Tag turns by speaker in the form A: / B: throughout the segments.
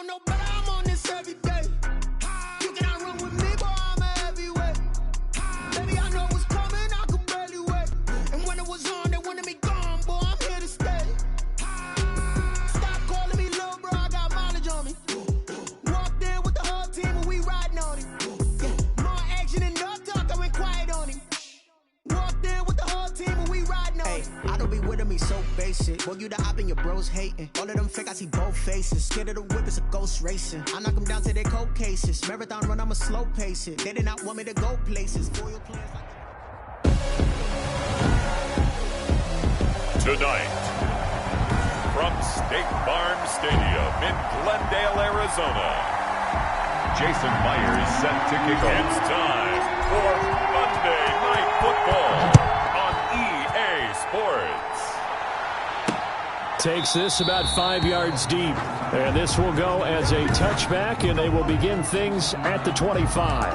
A: don't know, but I'm on this every day. You cannot run with me, boy, I'm a heavyweight. Baby, I know what's coming, I could barely wait. And when it was on, they wanted me gone, boy, I'm here to stay. Stop calling me little bro, I got mileage on me. Walked in with the whole team and we riding on it. Yeah. More action and no talk, I went quiet on him. Walked in with the whole team and we riding on it.
B: I don't be with him, he's so basic. Boy, you the op and your bros hating. All of them fake, I see both faces. Scared of the whip, it's a ghost racing. I knock them down to their cold cases. Marathon run, I'ma slow pace it. They did not want me to go places. Foil plans like...
C: Tonight, from State Farm Stadium in Glendale, Arizona, Jason Myers set to kick off. It's time for Monday Night Football on EA Sports.
D: Takes this about 5 yards deep. And this will go as a touchback, and they will begin things at the 25.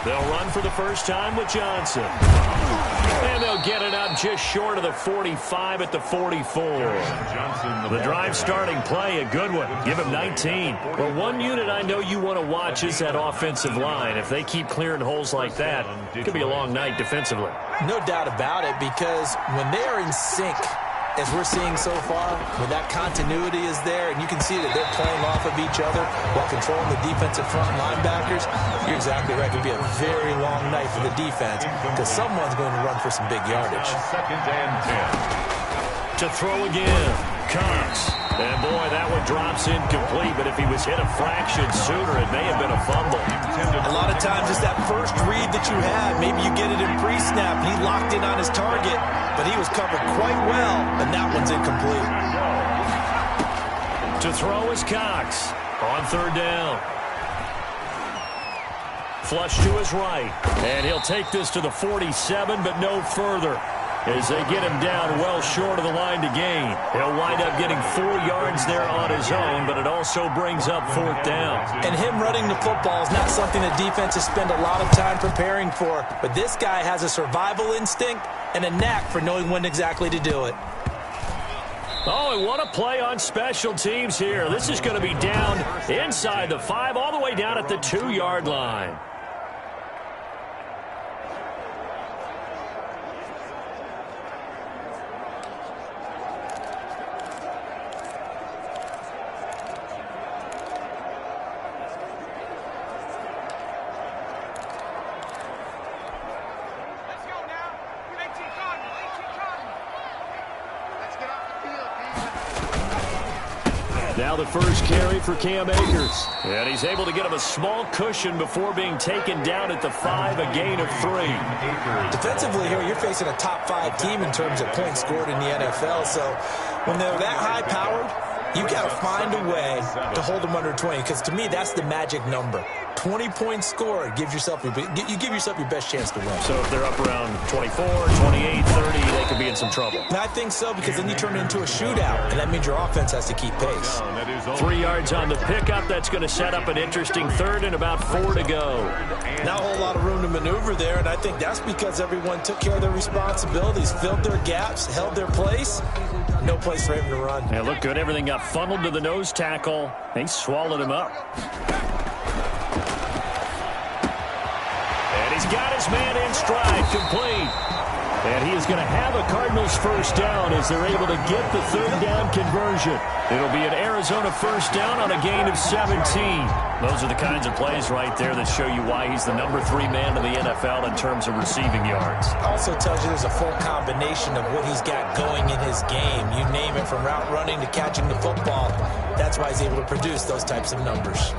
D: They'll run for the first time with Johnson. And they'll get it up just short of the 45 at the 44. The drive starting play, a good one. Give him 19. Well, one unit I know you want to watch is that offensive line. If they keep clearing holes like that, it could be a long night defensively.
E: No doubt about it, because when they are in sync, as we're seeing so far, when that continuity is there, and you can see that they're playing off of each other while controlling the defensive front linebackers, you're exactly right. It could be a very long night for the defense because someone's going to run for some big yardage.
C: Second and 10.
D: To throw again, Cox. And boy, that one drops incomplete, but if he was hit a fraction sooner, it may have been a fumble.
E: A lot of times it's that first read that you had. Maybe you get it in pre-snap. He locked in on his target, but he was covered quite well, and that one's incomplete.
D: To throw is Cox on third down. Flush to his right, and he'll take this to the 47, but no further. As they get him down well short of the line to gain. He'll wind up getting 4 yards there on his own, but it also brings up fourth down.
E: And him running the football is not something that defenses spend a lot of time preparing for. But this guy has a survival instinct and a knack for knowing when exactly to do it.
D: Oh, and what a play on special teams here. This is going to be down inside the 5, all the way down at the 2-yard line. Now the first carry for Cam Akers. And he's able to get him a small cushion before being taken down at the 5, a gain of 3.
E: Defensively here, you're facing a top 5 team in terms of points scored in the NFL. So when they're that high-powered, you got to find a way to hold them under 20, because to me, that's the magic number. 20 points scored gives yourself you give yourself your best chance to win.
D: So if they're up around 24, 28, 30, they could be in some trouble.
E: And I think so, because then you turn it into a shootout, and that means your offense has to keep pace.
D: 3 yards on the pickup. That's going to set up an interesting third and about 4 to go.
E: Not a whole lot of room to maneuver there, and I think that's because everyone took care of their responsibilities, filled their gaps, held their place. No place for him to run.
D: Yeah, looked good. Everything got funneled to the nose tackle. They swallowed him up. And he's got his man in stride, complete. And he is going to have a Cardinals first down as they're able to get the third down conversion. It'll be an Arizona first down on a gain of 17. Those are the kinds of plays right there that show you why he's the number 3 man in the NFL in terms of receiving yards.
E: Also tells you there's a full combination of what he's got going in his game. You name it, from route running to catching the football. That's why he's able to produce those types of numbers.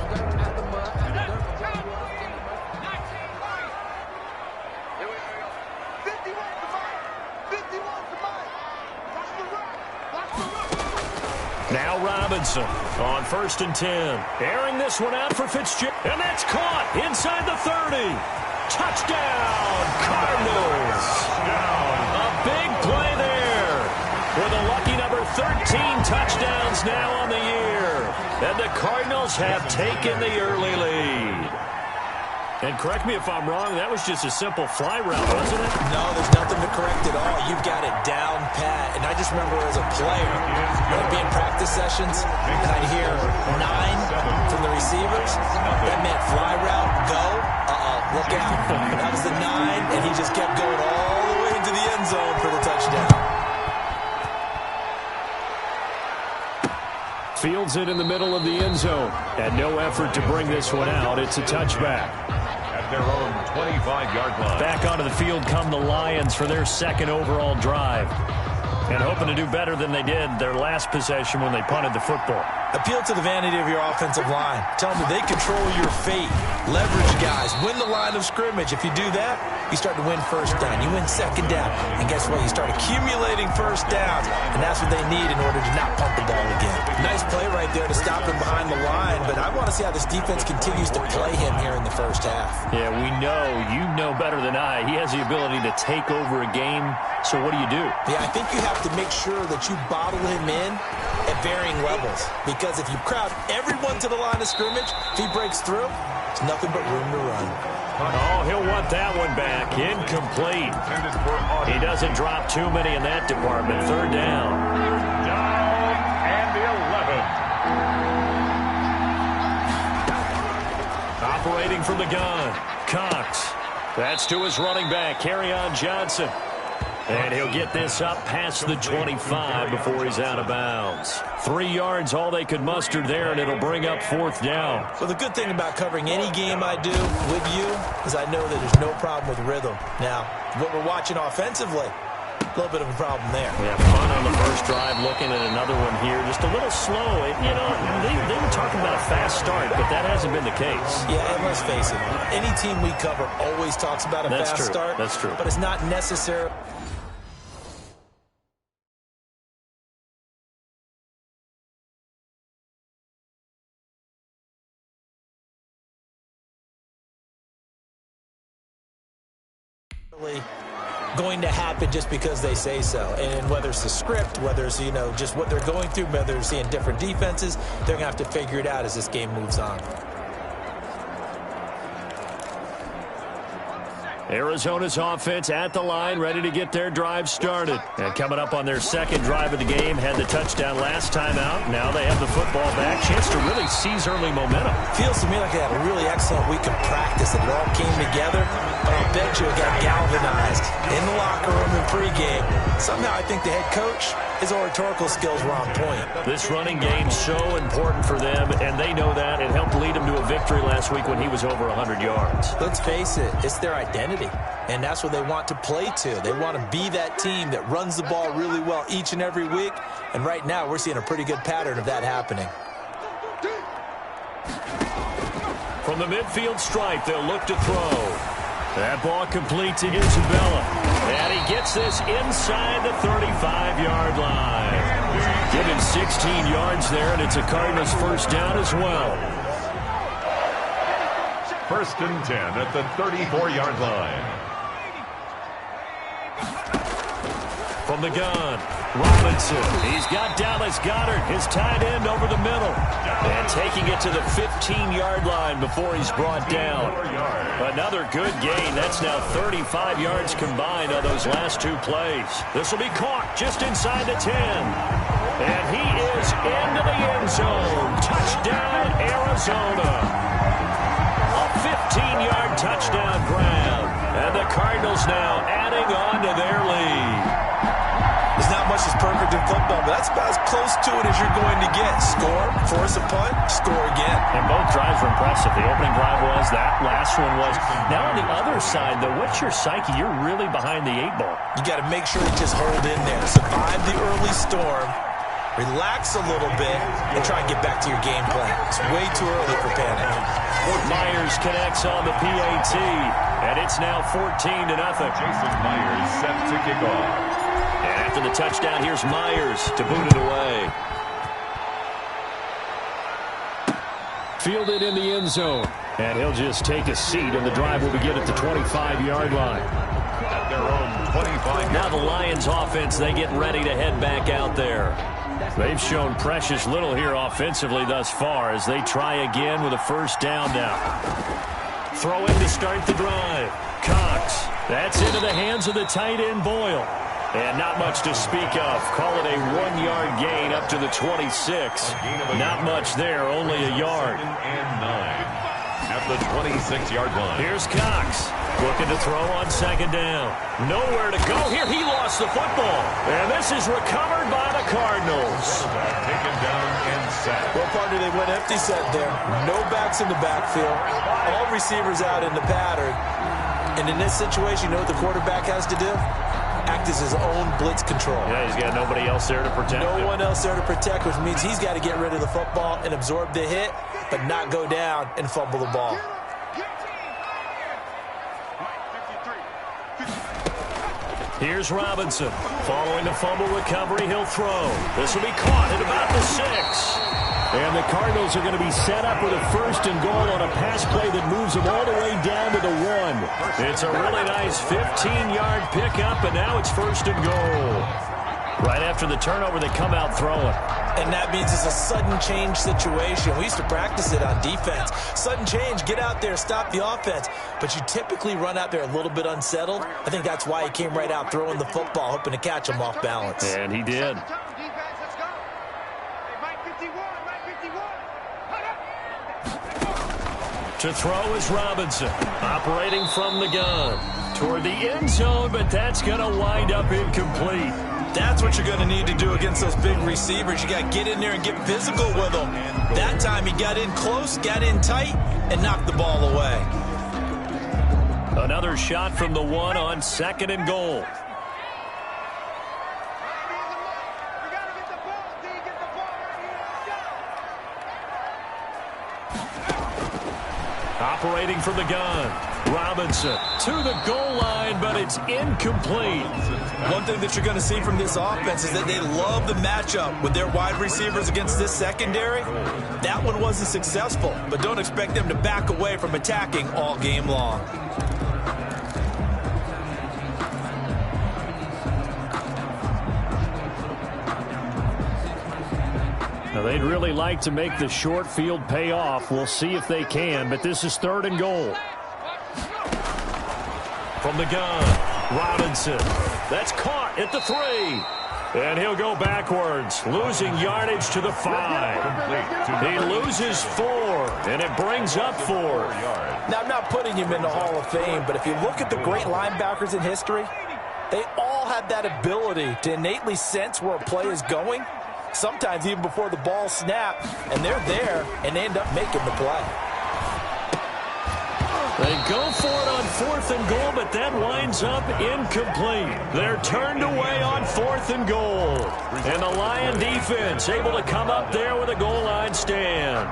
D: Now Robinson on 1st and 10. Airing this one out for Fitzgerald. And that's caught inside the 30. Touchdown, Cardinals. A big play there with a lucky number 13 touchdowns now on the year. And the Cardinals Cardinals have taken the early lead. And correct me if I'm wrong, that was just a simple fly route, wasn't it?
E: No, there's nothing to correct at all. You've got it down pat. And I just remember as a player, when I'd be in practice sessions, and I'd hear 9 from the receivers. That meant fly route, go, look out. That was the 9, and he just kept going all the way into the end zone for the touchdown.
D: Fields it in the middle of the end zone. And no effort to bring this one out. It's a touchback.
C: At their own 25-yard line.
D: Back onto the field come the Lions for their second overall drive. And hoping to do better than they did their last possession when they punted the football.
E: Appeal to the vanity of your offensive line. Tell them that they control your fate. Leverage guys. Win the line of scrimmage. If you do that, you start to win first down. You win second down. And guess what? You start accumulating first downs. And that's what they need in order to not pump the ball again. Nice play right there to stop him behind the line. But I want to see how this defense continues to play him here in the first half.
D: Yeah, we know. You know better than I. He has the ability to take over a game. So what do you do?
E: Yeah, I think you have to make sure that you bottle him in at varying levels. Because if you crowd everyone to the line of scrimmage, if he breaks through, there's nothing but room to run.
D: Oh, he'll want that one back. Incomplete. He doesn't drop too many in that department. Third down.
C: Down and 11.
D: Operating from the gun. Cox. That's to his running back, Kerryon Johnson. And he'll get this up past the 25 before he's out of bounds. 3 yards, all they could muster there, and it'll bring up fourth down.
E: Well, the good thing about covering any game I do with you is I know that there's no problem with rhythm. Now, what we're watching offensively, a little bit of a problem there.
D: Yeah, fun on the first drive, looking at another one here. Just a little slow. You know, they were talking about a fast start, but that hasn't been the case.
E: Yeah, and let's face it, any team we cover always talks about a fast start.
D: That's true.
E: But it's not necessary. Going to happen just because they say so. And whether it's the script, whether it's, you know, just what they're going through, whether they're seeing different defenses, they're going to have to figure it out as this game moves on.
D: Arizona's offense at the line, ready to get their drive started. And coming up on their second drive of the game, had the touchdown last time out. Now they have the football back. Chance to really seize early momentum.
E: Feels to me like they had a really excellent week of practice, and it all came together. But I'll bet you it got galvanized in the locker room in pregame. Somehow I think the head coach, his oratorical skills were on point.
D: This running game's so important for them, and they know that. It helped lead them to a victory last week when he was over 100 yards.
E: Let's face it, it's their identity. And that's what they want to play to. They want to be that team that runs the ball really well each and every week. And right now, we're seeing a pretty good pattern of that happening.
D: From the midfield stripe, they'll look to throw. That ball complete to Isabella. And he gets this inside the 35-yard line. Give him 16 yards there, and it's a Cardinals first down as well.
C: First and 10 at the 34-yard line.
D: From the gun, Robinson. He's got Dallas Goedert, his tight end, over the middle. And taking it to the 15-yard line before he's brought down. Another good gain. That's now 35 yards combined on those last two plays. This will be caught just inside the 10. And he is into the end zone. Touchdown, Arizona. 15-yard touchdown grab. And the Cardinals now adding on to their lead.
E: There's not much that's perfect in football, but that's about as close to it as you're going to get. Score, force a punt, score again.
D: And both drives were impressive. The opening drive was, that last one was. Now on the other side, though, what's your psyche? You're really behind the 8-ball.
E: You got to make sure you just hold in there. Survive the early storm. Relax a little bit and try and get back to your game plan. It's way too early for panic.
D: Myers connects on the PAT, and it's now 14-0.
C: Jason Myers set to kick off.
D: And after the touchdown, here's Myers to boot it away. Fielded in the end zone, and he'll just take a seat, and the drive will begin at the 25-yard line.
C: At their own 25.
D: Now the Lions offense, they get ready to head back out there. They've shown precious little here offensively thus far as they try again with a first down now. Throw in to start the drive. Cox. That's into the hands of the tight end, Boyle. And not much to speak of. Call it a 1-yard gain up to the 26. Not much there, only a yard.
C: And 9 at the 26-yard line.
D: Here's Cox. Looking to throw on second down. Nowhere to go here. He lost the football. And this is recovered by the Cardinals.
C: Taken down and sacked.
E: Well, partner, they went empty set there. No backs in the backfield. All receivers out in the pattern. And in this situation, you know what the quarterback has to do? Act as his own blitz control.
D: Yeah, he's got nobody else there to protect him.
E: No one else there to protect, which means he's got to get rid of the football and absorb the hit, but not go down and fumble the ball.
D: Here's Robinson. Following the fumble recovery, he'll throw. This will be caught at about the 6. And the Cardinals are going to be set up with a first and goal on a pass play that moves them all the way down to the 1. It's a really nice 15-yard pickup, and now it's first and goal. Right after the turnover, they come out throwing.
E: And that means it's a sudden change situation. We used to practice it on defense. Sudden change, get out there, stop the offense. But you typically run out there a little bit unsettled. I think that's why he came right out throwing the football, hoping to catch him off balance.
D: And he did. To throw is Robinson, operating from the gun. Toward the end zone, but that's going to wind up incomplete.
E: That's what you're going to need to do against those big receivers. You got to get in there and get physical with them. That time he got in close, got in tight, and knocked the ball away.
D: Another shot from the 1 on second and goal. Operating from the gun. Robinson to the goal line, but it's incomplete.
E: One thing that you're going to see from this offense is that they love the matchup with their wide receivers against this secondary. That one wasn't successful, but don't expect them to back away from attacking all game long.
D: Now, they'd really like to make the short field pay off. We'll see if they can, but this is third and goal. From the gun, Robinson. That's caught at the 3. And he'll go backwards, losing yardage to the 5. He loses 4, and it brings up 4.
E: Now, I'm not putting him in the Hall of Fame, but if you look at the great linebackers in history, they all have that ability to innately sense where a play is going. Sometimes even before the ball snapped, and they're there, and they end up making the play.
D: They go for it on 4th and goal, but that winds up incomplete. They're turned away on 4th and goal. And the Lion defense able to come up there with a goal line stand.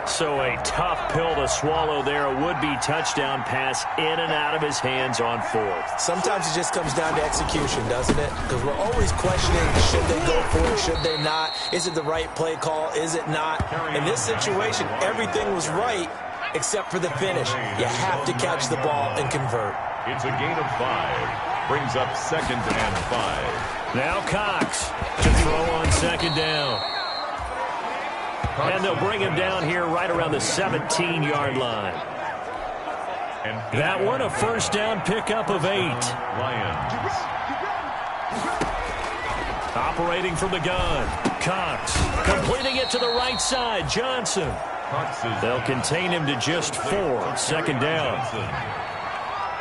D: So a tough pill to swallow there. A would-be touchdown pass in and out of his hands on 4th.
E: Sometimes it just comes down to execution, doesn't it? Because we're always questioning, should they go for it, should they not? Is it the right play call, is it not? In this situation, everything was right except for the finish. You have to catch the ball and convert.
C: It's a gain of 5. Brings up 2nd and 5.
D: Now Cox to throw on second down. And they'll bring him down here right around the 17-yard line.
C: And
D: that one a first down pickup of 8.
C: Lions.
D: Operating from the gun. Cox completing it to the right side. Johnson. They'll contain him to just 4. Second down.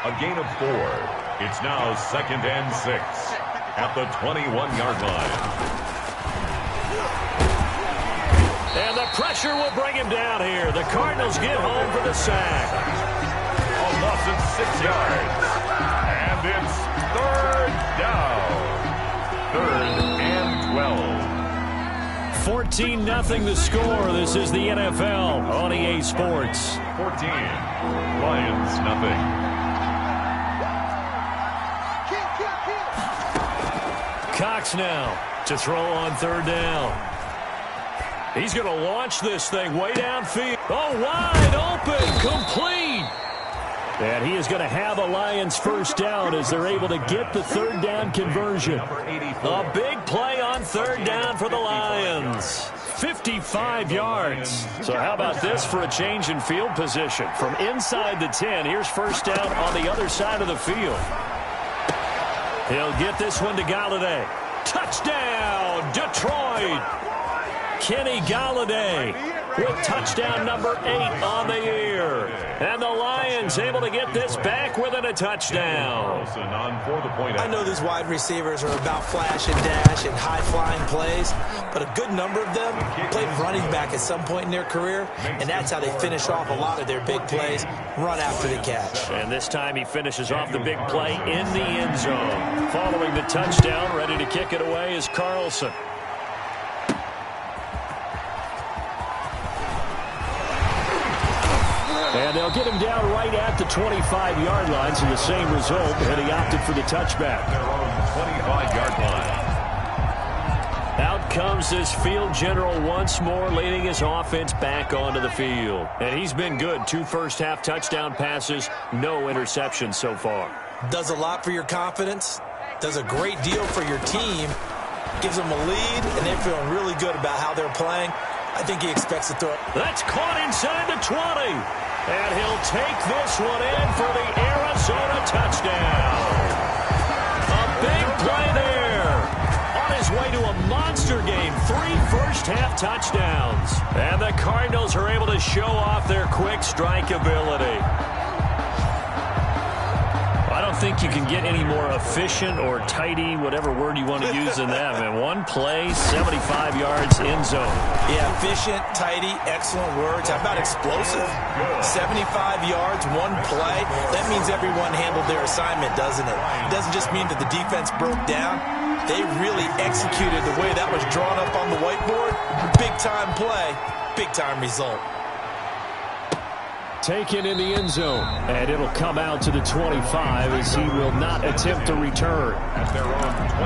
C: A gain of 4. It's now 2nd and 6 at the 21-yard line.
D: And the pressure will bring him down here. The Cardinals get home for the sack.
C: A loss of 6 yards. And it's 3rd down. 3rd and 12.
D: 14-0 the score. This is the NFL on EA Sports.
C: 14. Lions nothing.
D: Cox now to throw on 3rd down. He's going to launch this thing way downfield. Oh, wide open, complete. And he is going to have a Lions first down as they're able to get the third down conversion. A big play on third down for the Lions. 55 yards. So how about this for a change in field position? From inside the 10, here's first down on the other side of the field. He'll get this one to Galladay. Touchdown, Detroit! Kenny Galladay with touchdown number 8 on the year. And the Lions able to get this back within a touchdown.
E: I know these wide receivers are about flash and dash and high-flying plays, but a good number of them played running back at some point in their career, and that's how they finish off a lot of their big plays, run after the catch.
D: And this time he finishes off the big play in the end zone. Following the touchdown, ready to kick it away is Carlson. And they'll get him down right at the 25-yard line, so the same result, and he opted for the touchback.
C: Their own 25-yard line.
D: Out comes this field general once more, leading his offense back onto the field. And he's been good. 2 first-half touchdown passes, no interceptions so far.
E: Does a lot for your confidence, does a great deal for your team, gives them a lead, and they're feeling really good about how they're playing. I think he expects to throw it.
D: That's caught inside the 20. And he'll take this one in for the Arizona touchdown. A big play there. On his way to a monster game. 3 first-half touchdowns. And the Cardinals are able to show off their quick strike ability. I don't think you can get any more efficient or tidy, whatever word you want to use in that. Man, one play, 75 yards, end zone.
E: Yeah, efficient, tidy, excellent words. How about explosive? 75 yards, one play. That means everyone handled their assignment, doesn't it? It doesn't just mean that the defense broke down. They really executed the way that was drawn up on the whiteboard. Big-time play, big-time result.
D: Taken in the end zone, and it'll come out to the 25 as he will not attempt to return.
C: At their own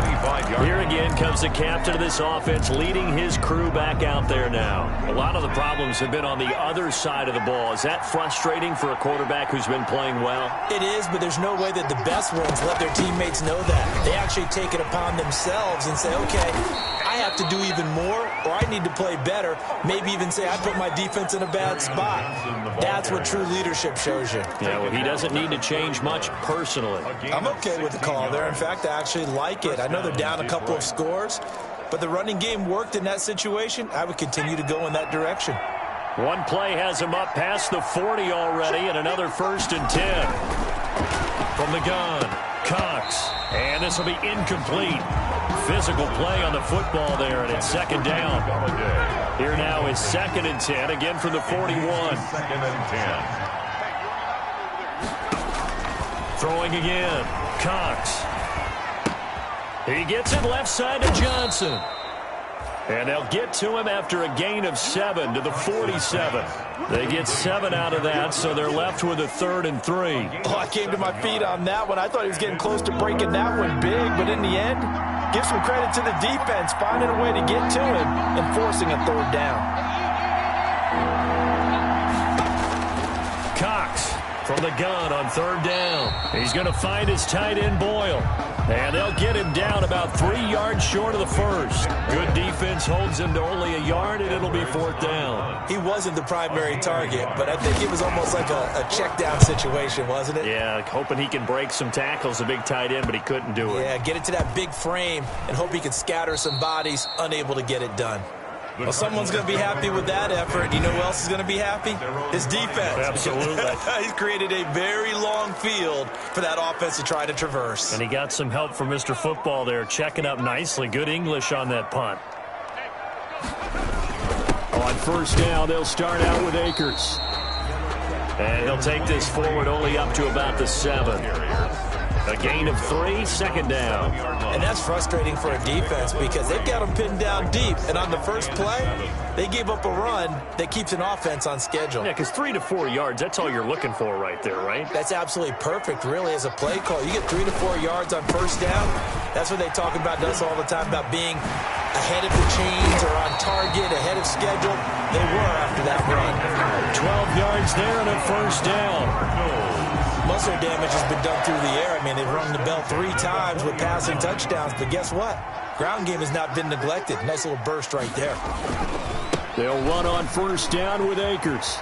C: 25-yard.
D: Here again comes the captain of this offense, leading his crew back out there now. A lot of the problems have been on the other side of the ball. Is that frustrating for a quarterback who's been playing well?
E: It is, but there's no way that the best ones let their teammates know that. They actually take it upon themselves and say, okay, I have to do even more, or I need to play better. Maybe even say I put my defense in a bad spot. That's what true leadership shows you.
D: Yeah, well, he doesn't need to change much personally.
E: I'm okay with the call there. In fact, I actually like it. I know they're down a couple of scores, but the running game worked in that situation. I would continue to go in that direction.
D: One play has him up past the 40 already, and another 1st and 10. From the gun, Cox. And this will be incomplete. Physical play on the football there, and it's 2nd down. Here now is 2nd and 10, again from the 41.
C: 2nd and 10.
D: Throwing again, Cox. He gets it left side to Johnson. And they'll get to him after a gain of 7 to the 47. They get 7 out of that, so they're left with a 3rd and 3.
E: Oh, I came to my feet on that one. I thought he was getting close to breaking that one big, but in the end, give some credit to the defense, finding a way to get to him and forcing a 3rd down.
D: Cox from the gun on 3rd down. He's going to find his tight end, Boyle. And they'll get him down about 3 yards short of the 1st. Good defense holds him to only a yard, and it'll be 4th down.
E: He wasn't the primary target, but I think it was almost like a check down situation, wasn't it?
D: Yeah, hoping he can break some tackles, a big tight end, but he couldn't do it.
E: Yeah, get it to that big frame and hope he can scatter some bodies, unable to get it done. Well, someone's going to be happy with that effort. You know who else is going to be happy? His defense.
D: Absolutely.
E: He's created a very long field for that offense to try to traverse.
D: And he got some help from Mr. Football there, checking up nicely. Good English on that punt. On 1st down, they'll start out with Akers. And he'll take this forward only up to about the 7. A gain of 3, 2nd down.
E: And that's frustrating for a defense because they've got them pinned down deep. And on the first play, they gave up a run that keeps an offense on schedule.
D: Yeah, because 3 to 4 yards, that's all you're looking for right there, right?
E: That's absolutely perfect, really, as a play call. You get 3 to 4 yards on 1st down. That's what they talk about us all the time, about being ahead of the chains or on target, ahead of schedule. They were after that run.
D: 12 yards there and a 1st down.
E: Most of their damage has been done through the air. I mean, they've rung the bell 3 times with passing touchdowns, but guess what? Ground game has not been neglected. Nice little burst right there.
D: They'll run on first down with Akers.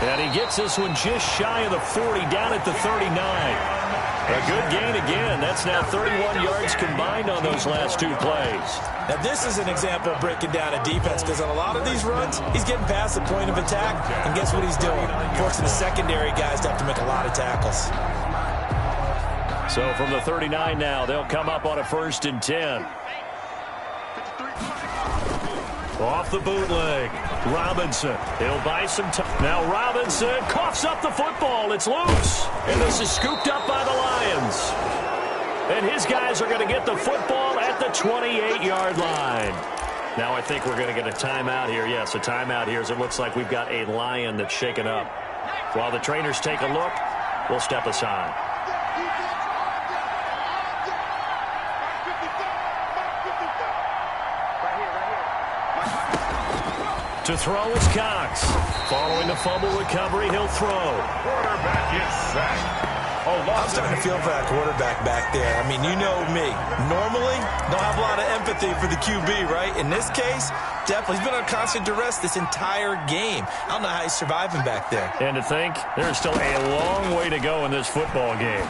D: And he gets this one just shy of the 40, down at the 39. A good gain again. That's now 31 yards combined on those last 2 plays.
E: Now, this is an example of breaking down a defense, because on a lot of these runs, he's getting past the point of attack, and guess what he's doing? Forcing the secondary guys to have to make a lot of tackles.
D: So from the 39 now, they'll come up on a 1st and 10. Off the bootleg. Robinson. He'll buy some time. Now Robinson coughs up the football. It's loose. And this is scooped up by the Lions. And his guys are going to get the football at the 28-yard line. Now I think we're going to get a timeout here. Yes, a timeout here as it looks like we've got a Lion that's shaken up. While the trainers take a look, we'll step aside. To throw is Cox. Following the fumble recovery, he'll throw.
C: Quarterback is sacked.
E: I'm starting to feel for that quarterback back there. I mean, you know me. Normally, don't have a lot of empathy for the QB, right? In this case, definitely. He's been on constant duress this entire game. I don't know how he's surviving back there.
D: And to think, there's still a long way to go in this football game.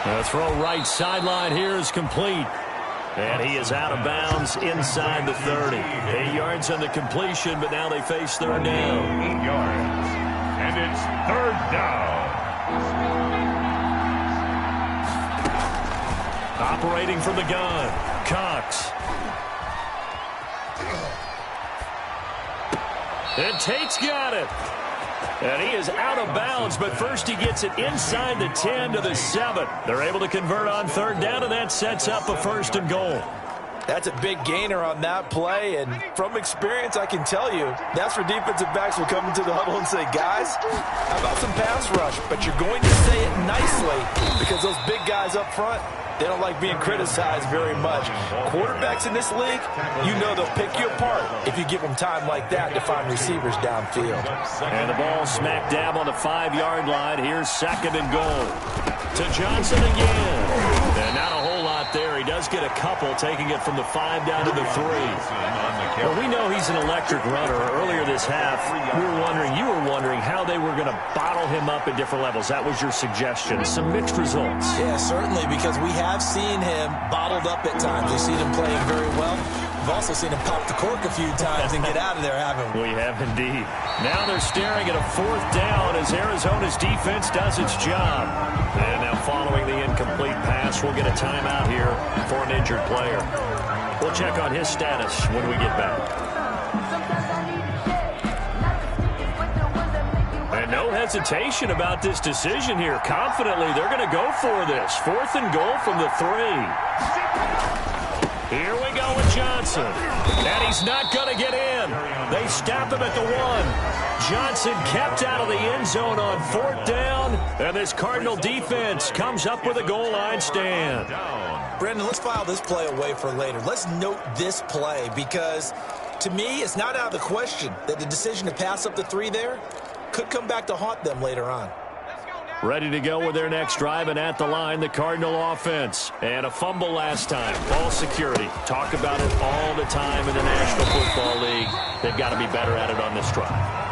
D: The throw right sideline here is complete. And he is out of bounds inside the 30. 8 yards on the completion, but now they face 3rd down.
C: 8 yards. And it's 3rd down.
D: Operating from the gun, Cox. And Tate's got it. And he is out of bounds, but first he gets it inside the 10 to the 7. They're able to convert on 3rd down, and that sets up a 1st and goal.
E: That's a big gainer on that play, and from experience, I can tell you, that's where defensive backs will come into the huddle and say, guys, how about some pass rush? But you're going to say it nicely because those big guys up front, they don't like being criticized very much. Quarterbacks in this league, you know they'll pick you apart if you give them time like that to find receivers downfield.
D: And the ball smack dab on the 5-yard line. Here's 2nd and goal. To Johnson again. And not a whole lot there. He does get a couple, taking it from the 5 down to the 3. Well, we know he's an electric runner. Earlier this half, you were wondering how they were going to bottle him up at different levels. That was your suggestion. Some mixed results.
E: Yeah, certainly, because we have seen him bottled up at times. We've seen him playing very well. We've also seen him pop the cork a few times and get out of there, haven't we?
D: We have indeed. Now they're staring at a 4th down as Arizona's defense does its job. And now following the incomplete pass, we'll get a timeout here for an injured player. We'll check on his status when we get back. And no hesitation about this decision here. Confidently, they're going to go for this. 4th and goal from the 3. Here we go with Johnson. And he's not going to get in. They stop him at the 1. Johnson kept out of the end zone on 4th down. And this Cardinal defense comes up with a goal line stand.
E: Brandon, let's file this play away for later. Let's note this play because, to me, it's not out of the question that the decision to pass up the 3 there could come back to haunt them later on.
D: Ready to go with their next drive, and at the line, the Cardinal offense. And a fumble last time. Ball security. Talk about it all the time in the National Football League. They've got to be better at it on this drive.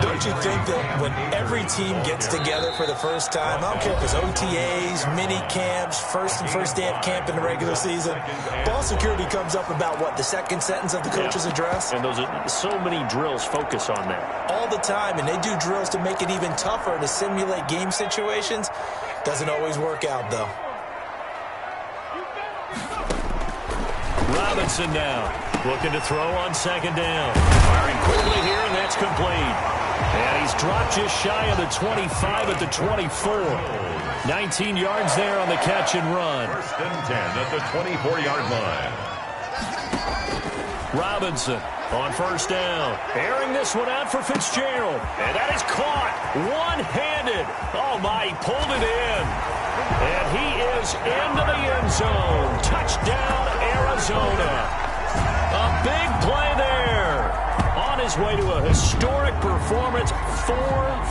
E: Don't you think that when every team gets together for the first time, I don't care if it's OTAs, mini camps, first day of camp in the regular season, ball security comes up about what, the 2nd sentence of the coach's address?
D: And those are so many drills focus on that.
E: All the time, and they do drills to make it even tougher to simulate game situations. Doesn't always work out, though.
D: Robinson now, looking to throw on 2nd down. Firing quickly here, and that's complete. And he's dropped just shy of the 25 at the 24. 19 yards there on the catch and run.
C: 1st and 10 at the 24-yard line.
D: Robinson on 1st down. Airing this one out for Fitzgerald. And that is caught one-handed. Oh, my, he pulled it in. And he is into the end zone. Touchdown, Arizona. A big play there on on his way to a historic performance, 4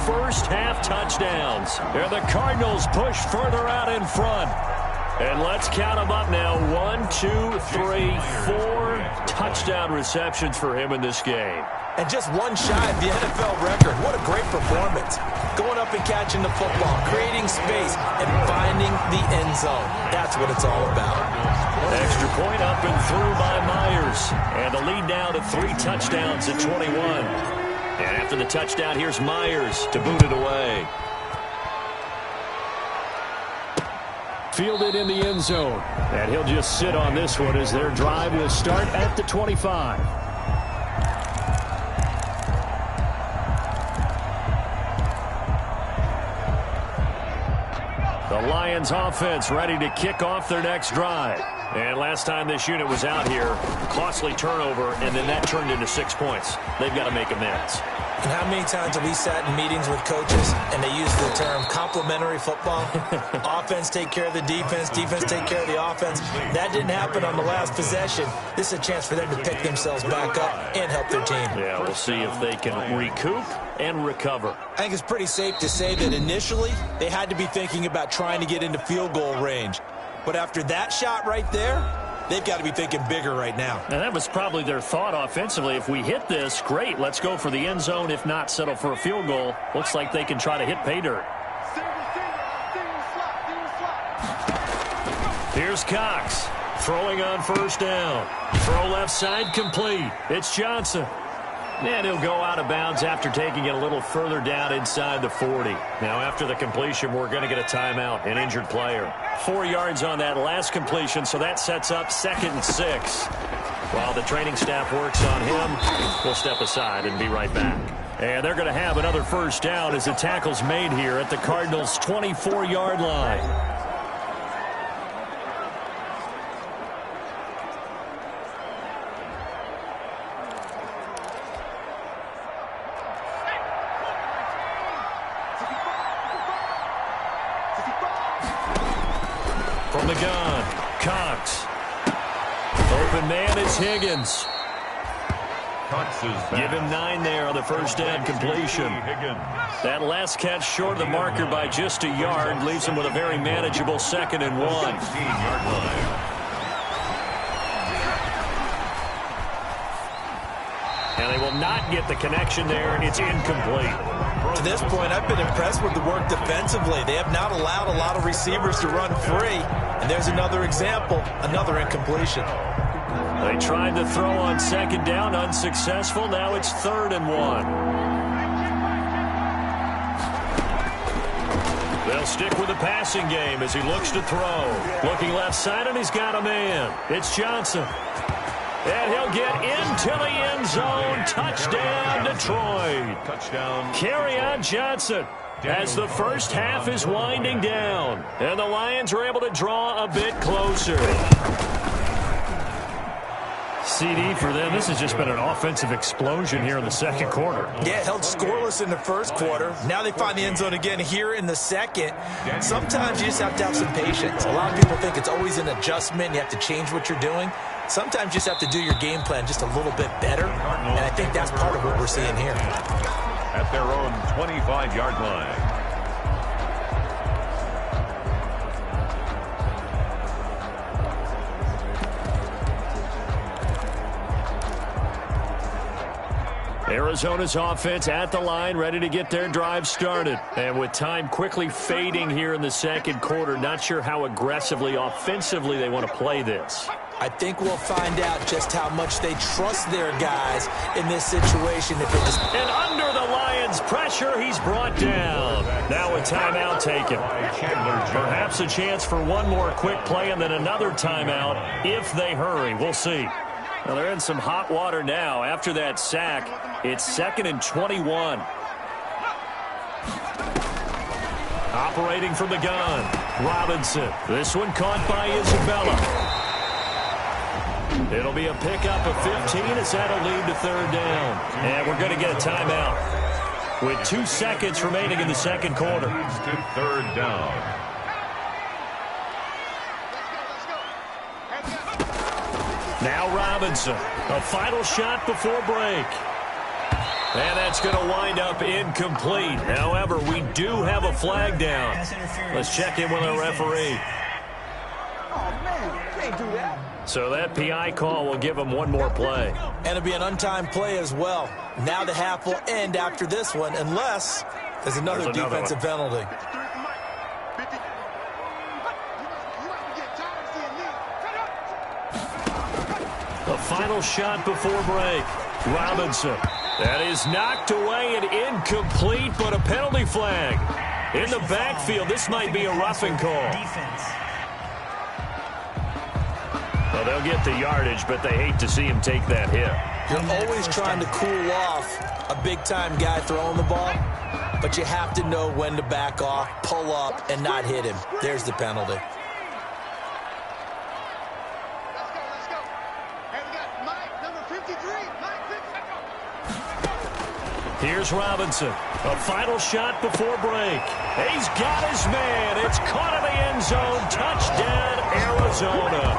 D: first-half touchdowns. And the Cardinals push further out in front. And let's count them up now. 1, 2, 3, 4 touchdown receptions for him in this game.
E: And just one shy of the NFL record. What a great performance. Going up and catching the football, creating space, and finding the end zone. That's what it's all about.
D: Extra point up and through by Myers. And the lead now to 3 touchdowns at 21. And after the touchdown, here's Myers to boot it away. Fielded in the end zone. And he'll just sit on this one as their drive will start at the 25. The Lions offense ready to kick off their next drive. And last time this unit was out here, costly turnover, and then that turned into 6 points. They've got to make amends.
E: And how many times have we sat in meetings with coaches and they use the term complementary football? Offense take care of the defense, defense take care of the offense. That didn't happen on the last possession. This is a chance for them to pick themselves back up and help their team.
D: Yeah, we'll see if they can recoup and recover.
E: I think it's pretty safe to say that initially they had to be thinking about trying to get into field goal range. But after that shot right there, they've got to be thinking bigger right now.
D: And that was probably their thought offensively. If we hit this, great, let's go for the end zone. If not, settle for a field goal. Looks like they can try to hit pay dirt. Here's Cox throwing on first down. Throw left side complete. It's Johnson. And he'll go out of bounds after taking it a little further down inside the 40. Now, after the completion, we're going to get a timeout, an injured player. 4 yards on that last completion, so that sets up 2nd and 6. While the training staff works on him, we'll step aside and be right back. And they're going to have another first down as the tackle's made here at the Cardinals' 24-yard line. From the gun, Cox. Open man is Higgins. Give him 9 there on the first down completion. That last catch short of the marker by just a yard leaves him with a very manageable 2nd and 1. And they will not get the connection there, and it's incomplete.
E: To this point, I've been impressed with the work defensively. They have not allowed a lot of receivers to run free. And there's another example, another incompletion.
D: They tried to throw on 2nd down, unsuccessful. Now it's 3rd and 1. They'll stick with the passing game as he looks to throw. Looking left side, and he's got a man. It's Johnson. And he'll get into the end zone. Touchdown, Detroit. Touchdown. Carry on Johnson as the first half is winding down. And the Lions are able to draw a bit closer. CD for them. This has just been an offensive explosion here in the 2nd quarter.
E: Yeah, held scoreless in the 1st quarter. Now they find the end zone again here in the 2nd. Sometimes you just have to have some patience. A lot of people think it's always an adjustment. You have to change what you're doing. Sometimes you just have to do your game plan just a little bit better. And I think that's part of what we're seeing here.
C: At their own 25-yard line.
D: Arizona's offense at the line, ready to get their drive started. And with time quickly fading here in the 2nd quarter, not sure how aggressively, offensively they want to play this.
E: I think we'll find out just how much they trust their guys in this situation.
D: And under the Lions' pressure, he's brought down. Now a timeout taken. Perhaps a chance for one more quick play and then another timeout if they hurry. We'll see. Well, they're in some hot water now. After that sack, it's 2nd and 21. Operating from the gun, Robinson. This one caught by Isabella. It'll be a pickup of 15 as that'll lead to 3rd down. And we're going to get a timeout with 2 seconds remaining in the 2nd quarter.
C: To 3rd down.
D: Now Robinson, a final shot before break. And that's going to wind up incomplete. However, we do have a flag down. Let's check in with our referee.
F: Oh, man, you can't do that.
D: So that PI call will give him one more play.
E: And it'll be an untimed play as well. Now the half will end after this one, unless there's another defensive penalty.
D: The final shot before break. Robinson. That is knocked away and incomplete, but a penalty flag. In the backfield, this might be a roughing call. Well, they'll get the yardage, but they hate to see him take that hit.
E: You're always trying to cool off a big-time guy throwing the ball, but you have to know when to back off, pull up, and not hit him. There's the penalty.
A: Let's go. Hey, we got Mike, number 53. Mike 53.
D: Here's Robinson. A final shot before break. He's got his man. It's caught in the end zone. Touchdown, Arizona.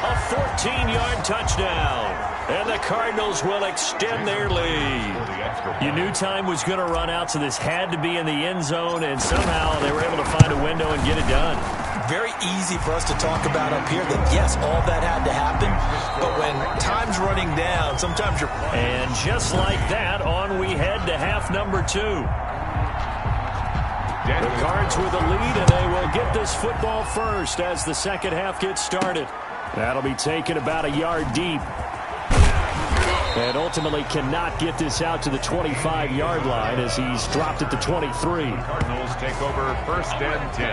D: A 14-yard touchdown. And the Cardinals will extend their lead. You knew time was going to run out, so this had to be in the end zone, and somehow they were able to find a window and get it done.
E: Very easy for us to talk about up here that, yes, all that had to happen, but when time's running down, sometimes you're...
D: And just like that, on we head to half number 2. The Cards with a lead, and they will get this football first as the second half gets started. That'll be taken about a yard deep. And ultimately cannot get this out to the 25-yard line as he's dropped it to 23.
C: Cardinals take over 1st and 10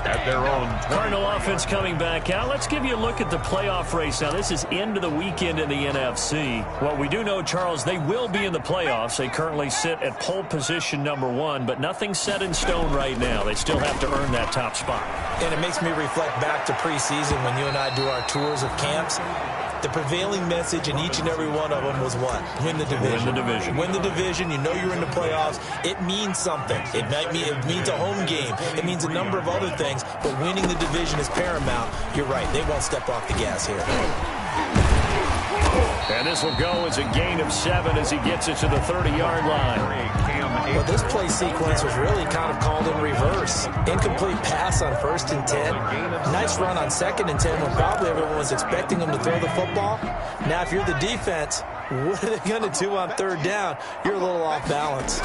C: at their own 20.
D: Cardinal offense coming back out. Let's give you a look at the playoff race. Now, this is end of the weekend in the NFC. What we do know, Charles, they will be in the playoffs. They currently sit at pole position number 1, but nothing's set in stone right now. They still have to earn that top spot.
E: And it makes me reflect back to preseason when you and I do our tours of camps. The prevailing message in each and every one of them was what? Win the division.
D: Win the division.
E: Win the division. You know you're in the playoffs. It means something. It means a home game. It means a number of other things, but winning the division is paramount. You're right. They won't step off the gas here.
D: And this will go as a gain of 7 as he gets it to the 30-yard line.
E: Well, this play sequence was really kind of called in reverse. Incomplete pass on 1st and 10. Nice run on 2nd and 10 when probably everyone was expecting him to throw the football. Now, if you're the defense, what are they going to do on 3rd down? You're a little off balance.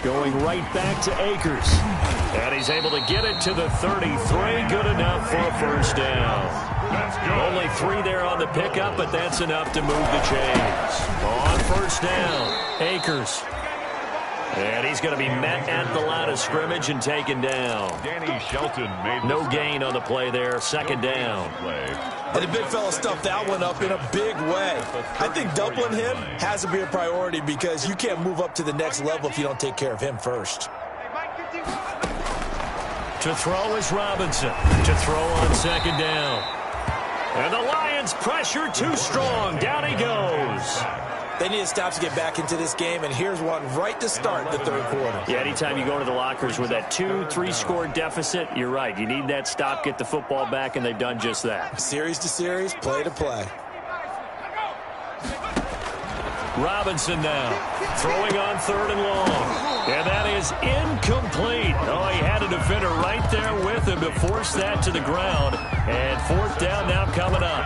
D: Going right back to Akers. And he's able to get it to the 33. Good enough for a 1st down. Only 3 there on the pickup, but that's enough to move the chains. On 1st down, Akers. And he's going to be met at the line of scrimmage and taken down.
C: Danny Shelton made
D: no gain on the play there. 2nd down.
E: And the big fella stuffed that one up in a big way. I think doubling him has to be a priority because you can't move up to the next level if you don't take care of him first.
D: To throw is Robinson. To throw on 2nd down. And the Lions pressure too strong. Down he goes.
E: They need to stop to get back into this game, and here's one right to start the 3rd quarter.
D: Yeah, anytime you go to the lockers with that 2-3 deficit, you're right. You need that stop, get the football back, and they've done just that.
E: Series to series, play to play.
D: Robinson now, throwing on 3rd and long. And that is incomplete. Oh, he had a defender right there with him to force that to the ground. And 4th down now coming up.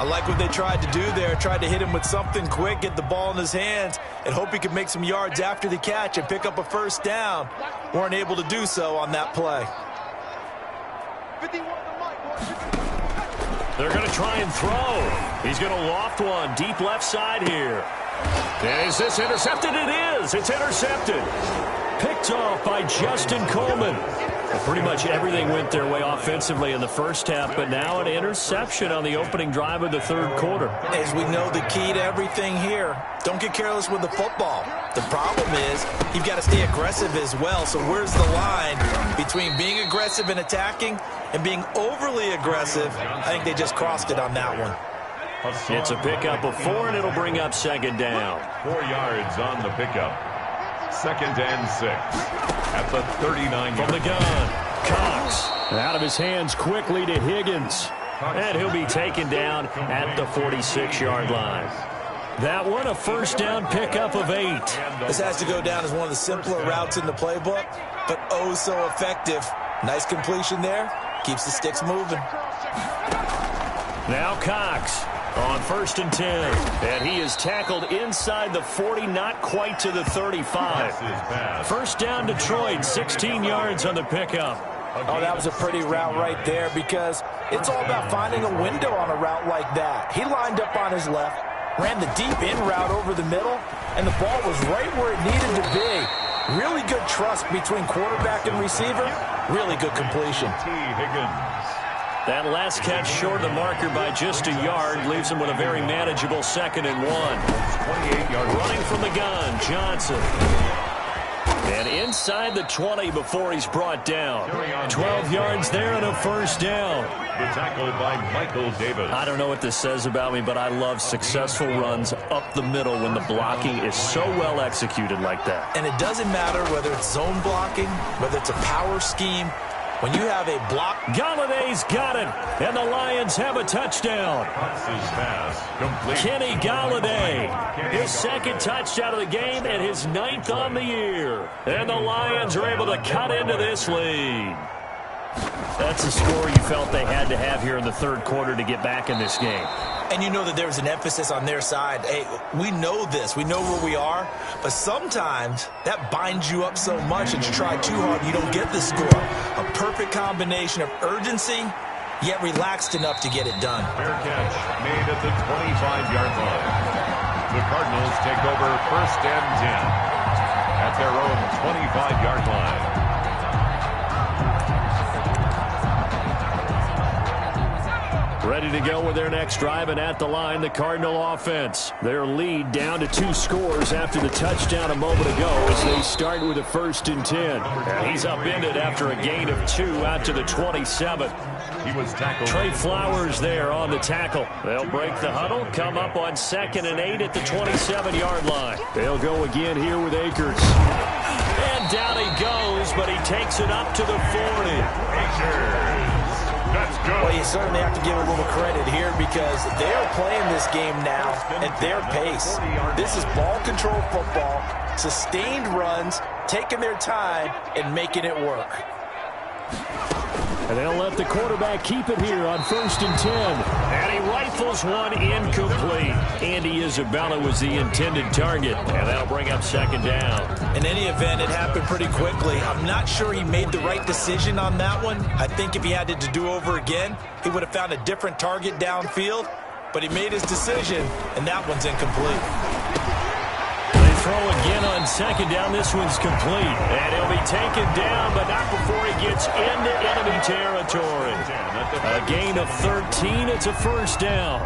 E: I like what they tried to do there. Tried to hit him with something quick, get the ball in his hands, and hope he could make some yards after the catch and pick up a 1st down. Weren't able to do so on that play.
D: They're going to try and throw. He's going to loft one deep left side here. And is this intercepted? It is. It's intercepted. Picked off by Justin Coleman. Well, pretty much everything went their way offensively in the 1st half, but now an interception on the opening drive of the 3rd quarter.
E: As we know, the key to everything here, don't get careless with the football. The problem is you've got to stay aggressive as well. So where's the line between being aggressive and attacking and being overly aggressive? I think they just crossed it on that one.
D: It's a pickup of 4, and it'll bring up 2nd down.
C: 4 yards on the pickup. 2nd and 6 at the 39.
D: From the gun, Cox. Out of his hands quickly to Higgins. And he'll be taken down at the 46-yard line. That one, a first down pickup of 8.
E: This has to go down as one of the simpler routes in the playbook, but oh so effective. Nice completion there. Keeps the sticks moving.
D: Now Cox on 1st and 10. And he is tackled inside the 40, not quite to the 35. First down Detroit, 16 yards on the pickup.
E: Oh, that was a pretty route right there because it's all about finding a window on a route like that. He lined up on his left, ran the deep in route over the middle, and the ball was right where it needed to be. Really good trust between quarterback and receiver. Really good completion.
D: That last catch short of the marker by just a yard leaves him with a very manageable 2nd and 1. 28-yard running from the gun, Johnson. And inside the 20 before he's brought down. 12 yards there and a first down.
C: The tackle by Michael Davis.
D: I don't know what this says about me, but I love successful runs up the middle when the blocking is so well executed like that.
E: And it doesn't matter whether it's zone blocking, whether it's a power scheme. When you have a block.
D: Galladay's got it, and the Lions have a touchdown. Kenny Galladay, his 2nd touchdown of the game and his 9th on the year. And the Lions are able to cut into this lead. That's a score you felt they had to have here in the 3rd quarter to get back in this game.
E: And you know that there's an emphasis on their side. Hey, we know this. We know where we are. But sometimes that binds you up so much that you try too hard and you don't get the score. A perfect combination of urgency, yet relaxed enough to get it done.
C: Fair catch made at the 25-yard line. The Cardinals take over 1st and 10 at their own 25-yard line.
D: Ready to go with their next drive, and at the line, the Cardinal offense. Their lead down to 2 scores after the touchdown a moment ago as they start with a 1st and 10. And he's upended after a gain of 2 out to the 27.
C: He was tackled.
D: Trey Flowers there on the tackle. They'll break the huddle, come up on 2nd and 8 at the 27-yard line. They'll go again here with Akers. And down he goes, but he takes it up to the 40.
C: Akers. That's good.
E: Well, you certainly have to give a little credit here because they're playing this game now at their pace. This is ball control football, sustained runs, taking their time, and making it work.
D: And they'll let the quarterback keep it here on 1st and 10. And he rifles one incomplete. Andy Isabella was the intended target. And that'll bring up 2nd down.
E: In any event, it happened pretty quickly. I'm not sure he made the right decision on that one. I think if he had it to do over again, he would have found a different target downfield. But he made his decision, and that one's incomplete.
D: Throw again on 2nd down. This one's complete. And he'll be taken down, but not before he gets into enemy territory. A gain of 13. It's a first down.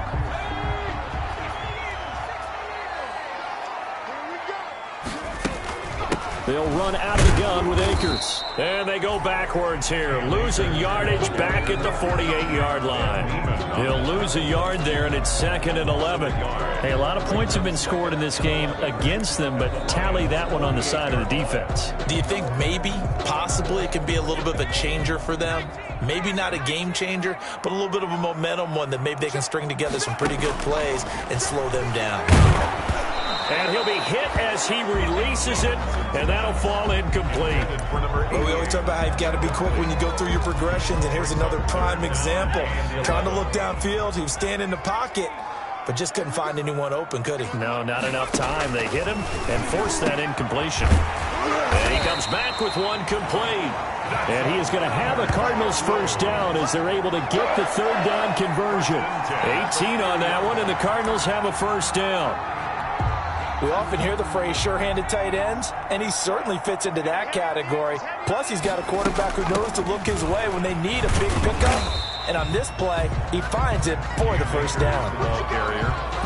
D: They'll run out of the gun with Akers. And they go backwards here, losing yardage back at the 48-yard line. He'll lose a yard there, and it's 2nd and 11. Hey, a lot of points have been scored in this game against them, but tally that one on the side of the defense.
E: Do you think maybe, possibly, it can be a little bit of a changer for them? Maybe not a game changer, but a little bit of a momentum one that maybe they can string together some pretty good plays and slow them down.
D: And he'll be hit as he releases it, and that'll fall incomplete.
E: Well, we always talk about how you've got to be quick when you go through your progressions, and here's another prime example. Trying to look downfield, he was standing in the pocket, but just couldn't find anyone open, could he?
D: No, not enough time. They hit him and forced that incompletion. And he comes back with one complete. And he is going to have a Cardinals first down as they're able to get the 3rd down conversion. 18 on that one, and the Cardinals have a first down.
E: We often hear the phrase sure-handed tight ends, and he certainly fits into that category. Plus, he's got a quarterback who knows to look his way when they need a big pickup. And on this play, he finds it for the first down.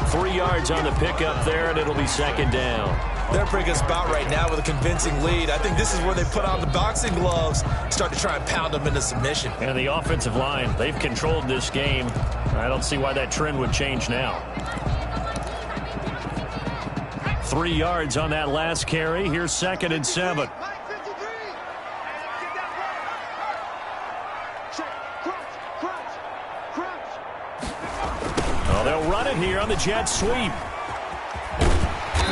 D: 3 yards on the pickup there, and it'll be 2nd down.
E: They're bringing us about right now with a convincing lead. I think this is where they put on the boxing gloves, start to try and pound them into submission.
D: And the offensive line, they've controlled this game. I don't see why that trend would change now. 3 yards on that last carry. Here's 2nd and 7. Oh, they'll run it here on the jet sweep.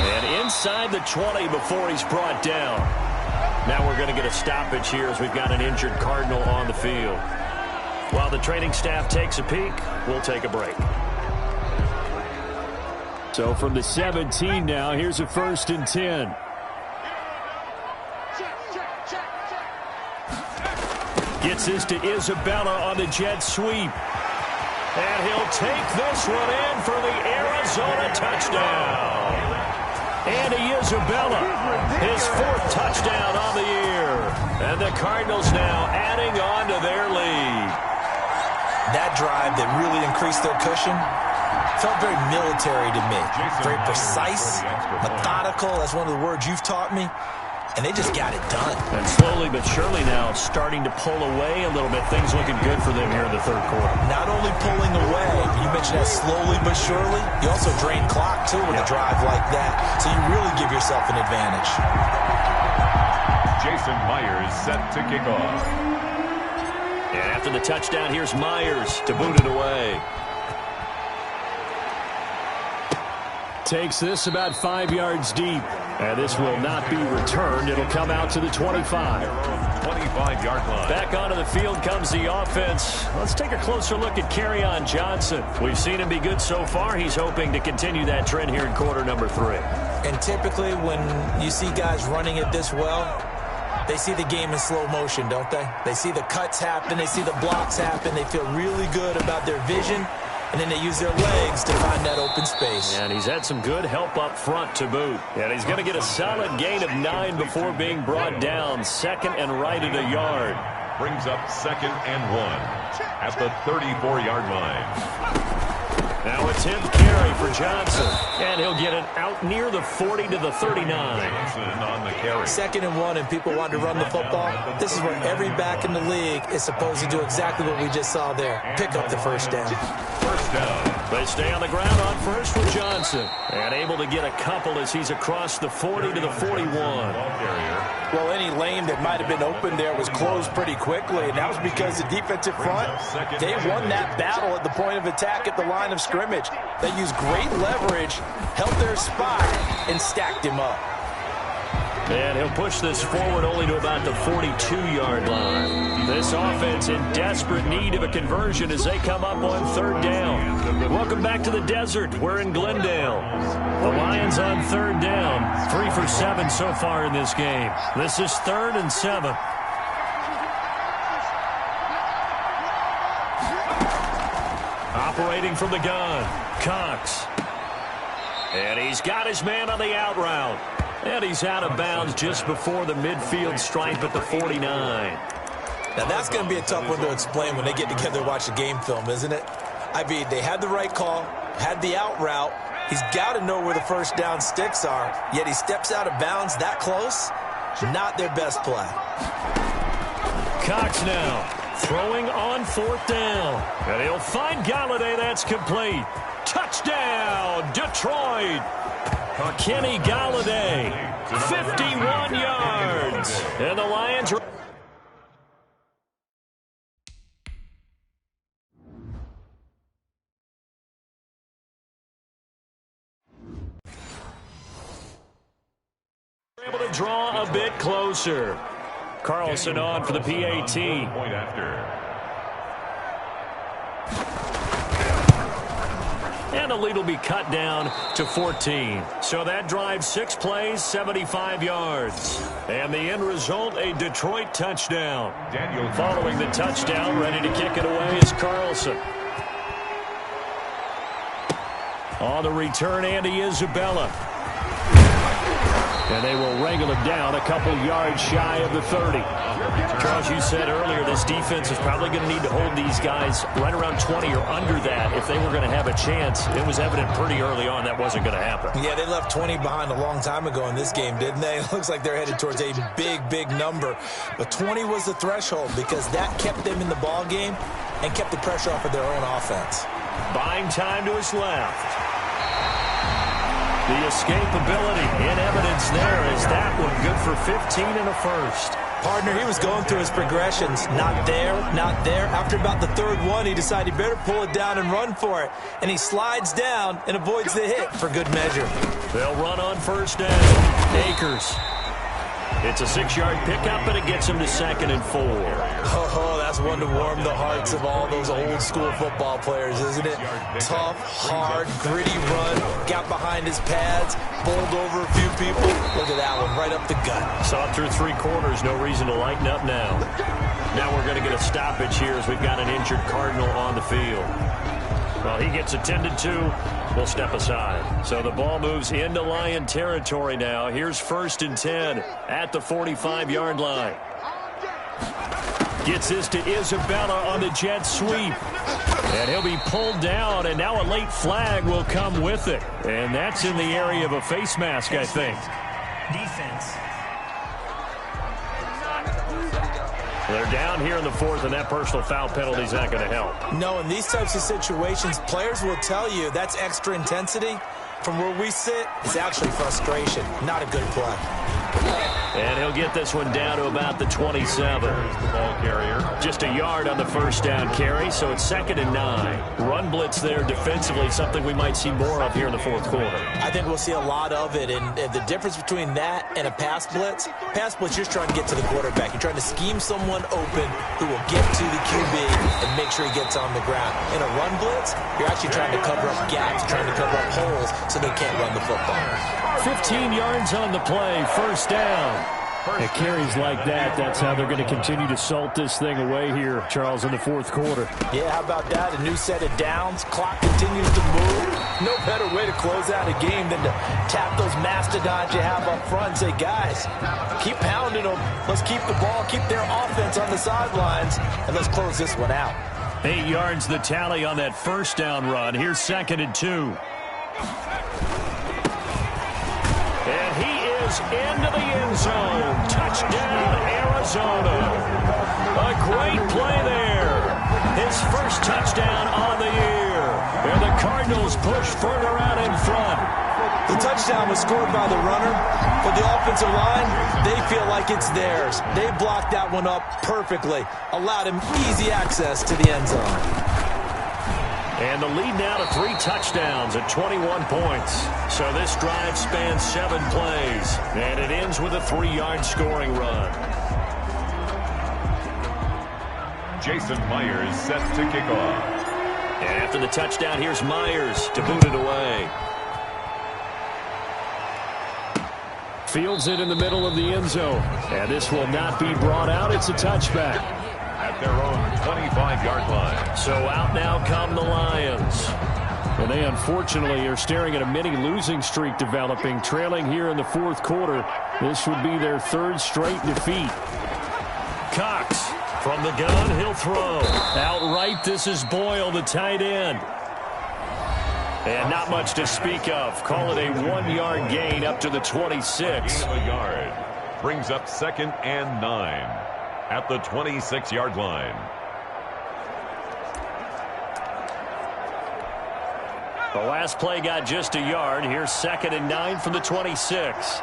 D: And inside the 20 before he's brought down. Now we're going to get a stoppage here as we've got an injured Cardinal on the field. While the training staff takes a peek, we'll take a break. So from the 17 now, here's a 1st and 10. Gets this to Isabella on the jet sweep. And he'll take this one in for the Arizona touchdown. Andy Isabella, his 4th touchdown on the year. And the Cardinals now adding on to their lead.
E: That drive that really increased their cushion felt very military to me. Very precise, methodical. That's one of the words you've taught me. And they just got it done.
D: And slowly but surely now starting to pull away a little bit. Things looking good for them here in the 3rd quarter.
E: Not only pulling away, you mentioned that slowly but surely. You also drain clock, too, with a drive like that. So you really give yourself an advantage.
C: Jason Myers set to kick off.
D: And after the touchdown, here's Myers to boot it away. Takes this about 5 yards deep. And this will not be returned. It'll come out to the 25.
C: 25-yard line.
D: Back onto the field comes the offense. Let's take a closer look at Kerryon Johnson. We've seen him be good so far. He's hoping to continue that trend here in quarter number 3.
E: And typically when you see guys running it this well, they see the game in slow motion, don't they? They see the cuts happen. They see the blocks happen. They feel really good about their vision. And then they use their legs to find that open space.
D: And he's had some good help up front to boot. And he's going to get a solid gain of 9 before being brought down. 2nd and right at a yard.
C: Brings up 2nd and 1 at the 34-yard line.
D: Now a 10th carry for Johnson. And he'll get it out near the 40 to the 39.
C: Johnson on the carry.
E: 2nd and 1 and people want to run the football. This is where every back in the league is supposed to do exactly what we just saw there. Pick up the 1st down.
C: First down.
D: They stay on the ground on first with Johnson. And able to get a couple as he's across the 40 to the 41.
E: Well, any lane that might have been open there was closed pretty quickly. And that was because the defensive front, they won that battle at the point of attack at the line of scrimmage. They used great leverage, held their spot, and stacked him up.
D: And he'll push this forward only to about the 42-yard line. This offense in desperate need of a conversion as they come up on 3rd down. Welcome back to the desert. We're in Glendale. The Lions on 3rd down. 3 for 7 so far in this game. This is 3rd and 7. Operating from the gun, Cox. And he's got his man on the out route. And he's out of bounds just before the midfield stripe at the 49.
E: Now, that's going to be a tough one to explain when they get together and watch the game film, isn't it? I mean, they had the right call, had the out route. He's got to know where the 1st down sticks are, yet he steps out of bounds that close. Not their best play.
D: Cox now throwing on 4th down. And he'll find Galladay. That's complete. Touchdown, Detroit. Kenny Galladay, 51 yards. And the Lions are... able to draw a bit closer. Carlson on for the PAT.
C: Point after.
D: And the lead will be cut down to 14. So that drives 6 plays, 75 yards. And the end result, a Detroit touchdown. Following the touchdown, ready to kick it away is Carlson. On the return, Andy Isabella. And they will wrangle him down a couple yards shy of the 30. Charles, you said earlier this defense is probably going to need to hold these guys right around 20 or under that if they were going to have a chance. It was evident pretty early on that wasn't going to happen.
E: Yeah, they left 20 behind a long time ago in this game, didn't they? It looks like they're headed towards a big, big number. But 20 was the threshold because that kept them in the ball game and kept the pressure off of their own offense.
D: Buying time to his left. The escapability in evidence there is that one good for 15 and a first.
E: Partner, he was going through his progressions. Not there, not there. After about the third one, he decided he better pull it down and run for it. And he slides down and avoids the hit for good measure.
D: They'll run on first down. Akers. It's a 6-yard pickup, and it gets him to 2nd and 4.
E: Oh, that's one to warm the hearts of all those old-school football players, isn't it? Tough, hard, gritty run. Got behind his pads, bowled over a few people. Look at that one, right up the gut.
D: Saw it through 3 quarters. No reason to lighten up now. Now we're going to get a stoppage here as we've got an injured Cardinal on the field. Well, he gets attended to. We'll step aside. So the ball moves into Lion territory now. Here's 1st and 10 at the 45-yard line. Gets this to Isabella on the jet sweep. And he'll be pulled down, and now a late flag will come with it. And that's in the area of a face mask, I think.
G: Defense.
D: They're down here in the 4th, and that personal foul penalty is not going to help.
E: No, in these types of situations, players will tell you that's extra intensity. From where we sit, it's actually frustration. Not a good play.
D: And he'll get this one down to about the 27.
C: The ball carrier.
D: Just a yard on the first down carry, so it's 2nd and 9. Run blitz there defensively, something we might see more of here in the 4th quarter.
E: I think we'll see a lot of it, and the difference between that and a pass blitz, you're just trying to get to the quarterback. You're trying to scheme someone open who will get to the QB and make sure he gets on the ground. In a run blitz, you're actually trying to cover up gaps, trying to cover up holes so they can't run the football.
D: 15 yards on the play, first down. It carries like that. That's how they're going to continue to salt this thing away here, Charles, in the 4th quarter.
E: Yeah, how about that? A new set of downs. Clock continues to move. No better way to close out a game than to tap those mastodons you have up front and say, guys, keep pounding them. Let's keep the ball, keep their offense on the sidelines, and let's close this one out.
D: 8 yards the tally on that first down run. Here's 2nd and 2. And he is into the end zone. Touchdown, Arizona. A great play there. His first touchdown on the year. And the Cardinals push further out in front.
E: The touchdown was scored by the runner. For the offensive line, they feel like it's theirs. They blocked that one up perfectly. Allowed him easy access to the end zone.
D: And the lead now to 3 touchdowns at 21 points. So this drive spans 7 plays. And it ends with a 3-yard scoring run.
C: Jason Myers set to kick off.
D: And after the touchdown, here's Myers to boot it away. Fields it in the middle of the end zone. And this will not be brought out. It's a touchback.
C: At their own 25-yard line.
D: So out now come the Lions. And they unfortunately are staring at a mini losing streak developing, trailing here in the 4th quarter. This would be their 3rd straight defeat. Cox from the gun, he'll throw. Outright, this is Boyle, the tight end. And not much to speak of. Call it a 1-yard gain up to the 26.
C: Gain of a yard. Brings up 2nd and 9. At the 26-yard line.
D: The last play got just a yard. Here's 2nd and 9 from the 26.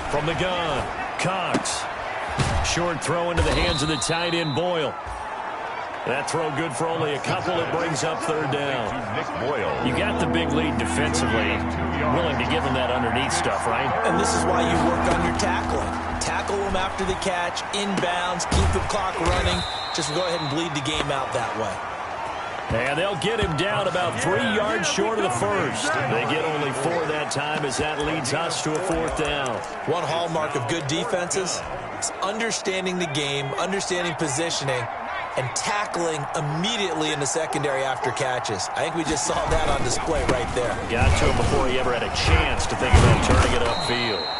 D: From the gun, Cox. Short throw into the hands of the tight end, Boyle. That throw good for only a couple. It brings up 3rd down.
C: Nick Boyle.
D: You got the big lead defensively. Willing to give him that underneath stuff, right?
E: And this is why you work on your tackling. Tackle them after the catch, inbounds, keep the clock running. Just go ahead and bleed the game out that way.
D: And they'll get him down about 3 yards short of the first. They get only 4 that time as that leads us to a 4th down.
E: One hallmark of good defenses is understanding the game, understanding positioning, and tackling immediately in the secondary after catches. I think we just saw that on display right there.
D: Got to him before he ever had a chance to think about turning it upfield.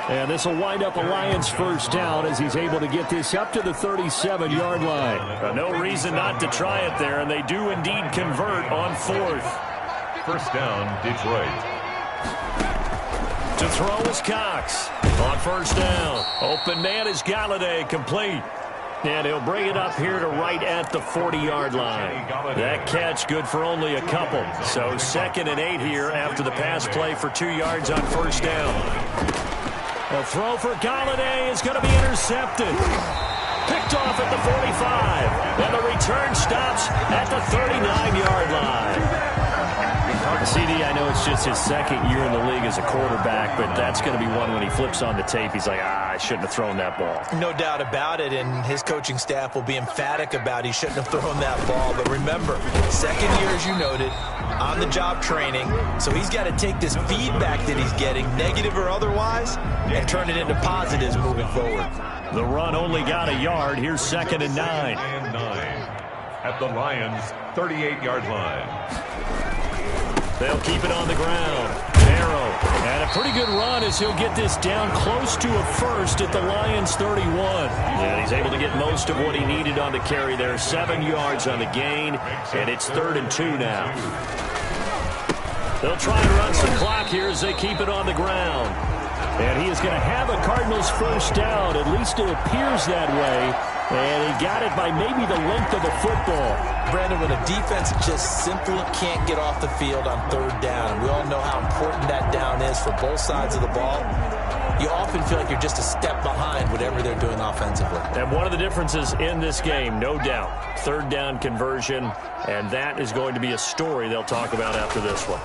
D: And this will wind up a Lions 1st down as he's able to get this up to the 37-yard line. No reason not to try it there, and they do indeed convert on 4th.
C: 1st down, Detroit.
D: To throw is Cox. On 1st down. Open man is Galladay, complete. And he'll bring it up here to right at the 40-yard line. That catch good for only a couple. So 2nd and 8 here after the pass play for 2 yards on 1st down. A throw for Galladay is going to be intercepted. Picked off at the 45. And the return stops at the 39-yard line. CD, I know it's just his second year in the league as a quarterback, but that's going to be one when he flips on the tape. He's like, I shouldn't have thrown that ball.
E: No doubt about it, and his coaching staff will be emphatic about he shouldn't have thrown that ball. But remember, second year, as you noted, on-the-job training, so he's got to take this feedback that he's getting, negative or otherwise, and turn it into positives moving forward.
D: The run only got a yard. Here's 2nd and 9.
C: And 9 at the Lions' 38-yard line.
D: They'll keep it on the ground. Narrow. And a pretty good run as he'll get this down close to a first at the Lions' 31. And he's able to get most of what he needed on the carry there. 7 yards on the gain, and it's 3rd and 2 now. They'll try and run some clock here as they keep it on the ground. And he is going to have a Cardinals first down. At least it appears that way. And he got it by maybe the length of a football.
E: Brandon, when a defense just simply can't get off the field on 3rd down, we all know how important that down is for both sides of the ball, you often feel like you're just a step behind whatever they're doing offensively.
D: And one of the differences in this game, no doubt, 3rd down conversion, and that is going to be a story they'll talk about after this one.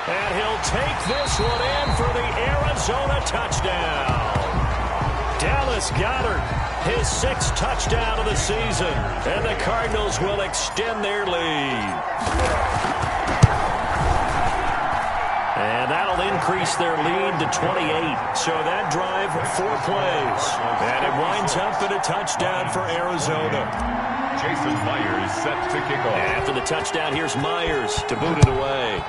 D: And he'll take this one in for the Arizona touchdown. Dallas Goedert, his 6th touchdown of the season. And the Cardinals will extend their lead. And that'll increase their lead to 28. So that drive, 4 plays. And it winds up in a touchdown for Arizona.
C: Jason Myers set to kick off.
D: After the touchdown, here's Myers to boot it away.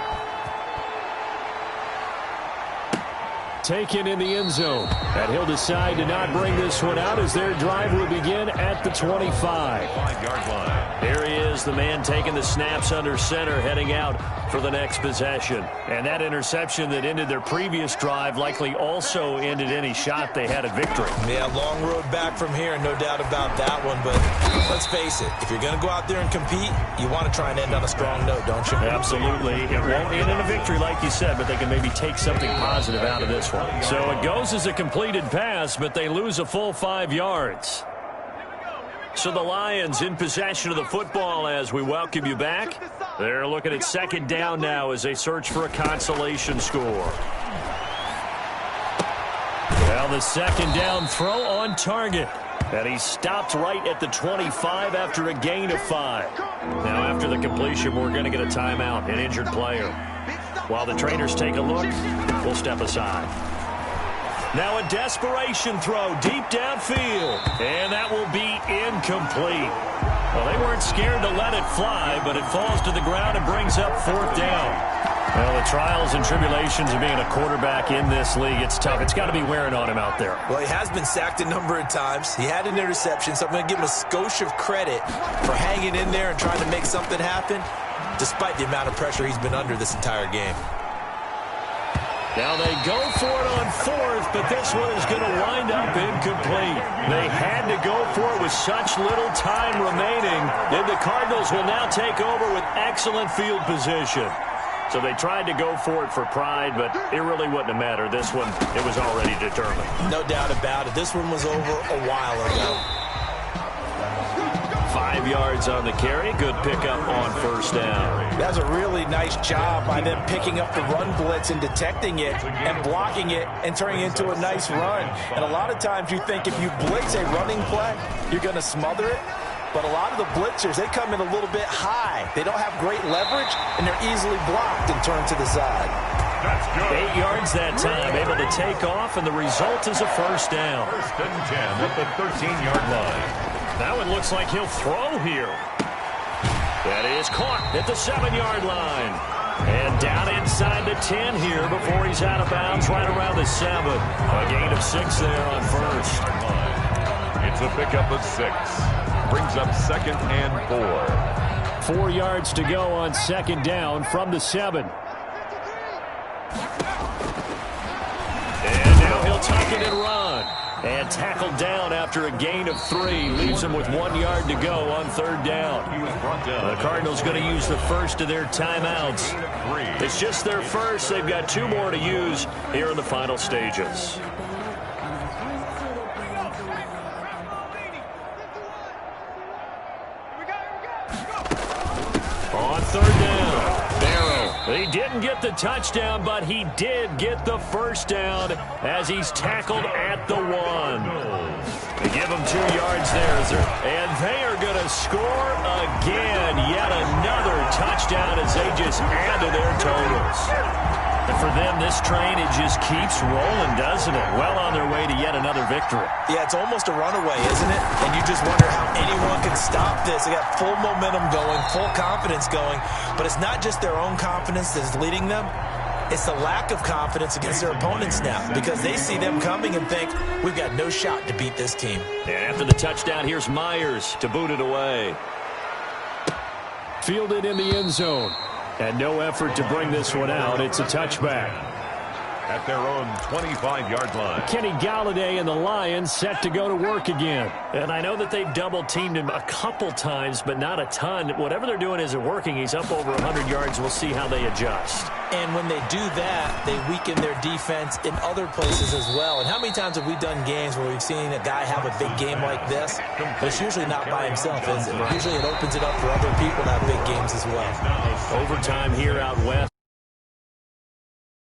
D: Taken in the end zone. And he'll decide to not bring this one out as their drive will begin at the 25.
C: 5-yard line.
D: Here he is, the man taking the snaps under center, heading out for the next possession. And that interception that ended their previous drive likely also ended any shot they had at victory.
E: Yeah, long road back from here, no doubt about that one. But let's face it, if you're going to go out there and compete, you want to try and end on a strong note, don't you?
D: Absolutely. It won't end in a victory like you said, but they can maybe take something positive out of this one. So it goes as a completed pass, but they lose a full 5 yards. So the Lions in possession of the football as we welcome you back. They're looking at 2nd down now as they search for a consolation score. Well, the 2nd down throw on target. And he stopped right at the 25 after a gain of 5. Now after the completion, we're going to get a timeout, an injured player. While the trainers take a look, we'll step aside. Now a desperation throw deep downfield. And that will be incomplete. Well, they weren't scared to let it fly, but it falls to the ground and brings up 4th down. Well, the trials and tribulations of being a quarterback in this league, it's tough. It's got to be wearing on him out there.
E: Well, he has been sacked a number of times. He had an interception, so I'm going to give him a skosh of credit for hanging in there and trying to make something happen, despite the amount of pressure he's been under this entire game.
D: Now they go for it on 4th, but this one is going to wind up incomplete. They had to go for it with such little time remaining, and the Cardinals will now take over with excellent field position. So they tried to go for it for pride, but it really wouldn't have mattered. This one, it was already determined.
E: No doubt about it. This one was over a while ago.
D: 5 yards on the carry. Good pickup on 1st down.
E: That's a really nice job by them picking up the run blitz and detecting it and blocking it and turning it into a nice run. And a lot of times you think if you blitz a running play, you're going to smother it. But a lot of the blitzers, they come in a little bit high. They don't have great leverage, and they're easily blocked and turned to the side.
C: That's good.
D: 8 yards that time, able to take off, and the result is a 1st down.
C: 1st and 10 at the 13-yard line.
D: That one looks like he'll throw here. That is caught at the 7-yard line. And down inside the 10 here before he's out of bounds right around the 7. A gain of 6 there on 1st.
C: It's a pickup of 6. Brings up 2nd and 4.
D: 4 yards to go on 2nd down from the 7. And now he'll tuck it and run. And tackled down after a gain of 3. Leaves him with 1 yard to go on 3rd down. The Cardinals going to use the first of their timeouts. It's just their first. They've got 2 more to use here in the final stages. On 3rd down. He didn't get the touchdown, but he did get the first down as he's tackled at the 1. They give him 2 yards there. And they are going to score again. Yet another touchdown as they just add to their totals. And for them, this train, it just keeps rolling, doesn't it? Well on their way to yet another victory.
E: Yeah, it's almost a runaway, isn't it? And you just wonder how anyone can stop this. They got full momentum going, full confidence going. But it's not just their own confidence that's leading them. It's the lack of confidence against their opponents now, because they see them coming and think, we've got no shot to beat this team.
D: And after the touchdown, here's Myers to boot it away. Fielded in the end zone. And no effort to bring this one out. It's a touchback.
C: At their own 25-yard line.
D: Kenny Galladay and the Lions set to go to work again. And I know that they've double-teamed him a couple times, but not a ton. Whatever they're doing isn't working. He's up over 100 yards. We'll see how they adjust.
E: And when they do that, they weaken their defense in other places as well. And how many times have we done games where we've seen a guy have a big game like this? But it's usually not by himself, is it? Usually it opens it up for other people to have big games as well.
D: Overtime here out west.